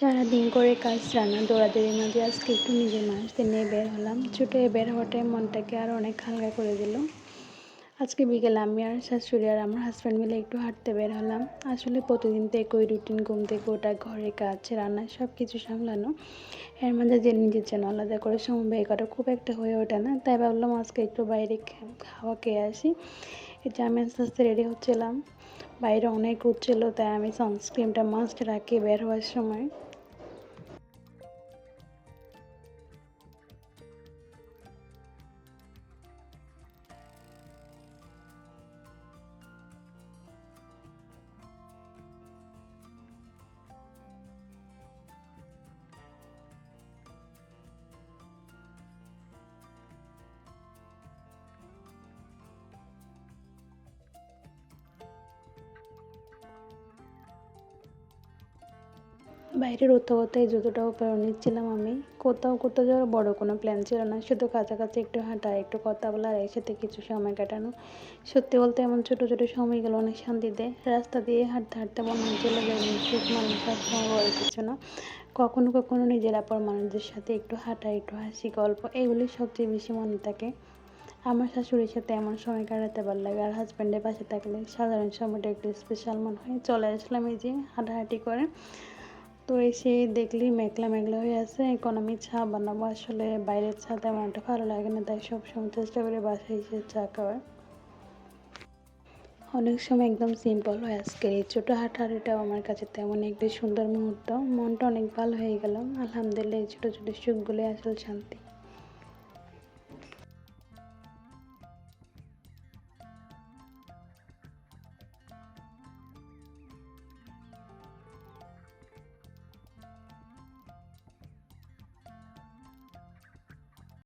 সারাদিন করে কাজ রান্না দৌড়াদৌড়ির মাঝে আজকে একটু নিজের মানুষদের নিয়ে বের হলাম। ছুটে বের হওয়াটাই মনটাকে আরও অনেক হালকা করে দিল। আজকে বিকেলে আমি আর শাশুড়ি আর আমার হাজব্যান্ড মিলে একটু হাঁটতে বের হলাম। আসলে প্রতিদিন তো একই রুটিন, ঘুম থেকে ওঠা, ঘরের কাজ, রান্না সব কিছু সামলানো। এর মাঝে যে নিজের জন্য আলাদা করে সময় ব্যয় করা খুব একটা হয়ে ওঠে না। তাই ভাবলাম আজকে একটু বাইরে খাওয়া খেয়ে আসি। এই যে আমি আস্তে আস্তে রেডি হচ্ছিলাম। বাইরে অনেক রোদ ছিল, তাই আমি সানস্ক্রিনটা মাস্ট রাখি বের হওয়ার সময়। বাইরে রোদ যতটাও বের নিচ্ছিলাম আমি। কোথাও যাওয়ার বড় কোনো প্ল্যান ছিল না। শুধু কাছাকাছি একটু হাঁটা, একটু কথা বলা আর একসাথে কিছু সময় কাটানো। সত্যি বলতে এমন ছোট ছোট সময়গুলো অনেক শান্তি দেয়। রাস্তা দিয়ে হাঁটতে হাঁটতে মনে হচ্ছিল যে সুখ মানে সবসময় বড় কিছু না। কখনো নিজের আপন মানুষদের সাথে একটু হাঁটা, একটু হাসি, গল্প এগুলি সবচেয়ে বেশি মনে থাকে। আমার শাশুড়ির সাথে এমন সময় কাটাতে ভালো লাগে, আর হাজব্যান্ডের পাশে থাকলে সাধারণ সময়টা একটু স্পেশাল মনে হয়। চলে আসলাম এই যে হাঁটাহাঁটি করে। তো এসে দেখলি মেঘলা মেঘলা হয়ে আছে। এখন আমি চা বানাবো। আসলে বাইরের চা তেমন একটা ভালো লাগে না, তাই সবসময় চেষ্টা করি বাসায় এসে চা খাওয়ার। অনেক সময় একদম সিম্পল হয় আজকের এই ছোটো হাঁটাহাঁটিটাও আমার কাছে তেমন একটা সুন্দর মুহূর্ত। মনটা অনেক ভালো হয়ে গেল। আলহামদুলিল্লাহ, এই ছোটো ছোটো সুখগুলোই আসল শান্তি।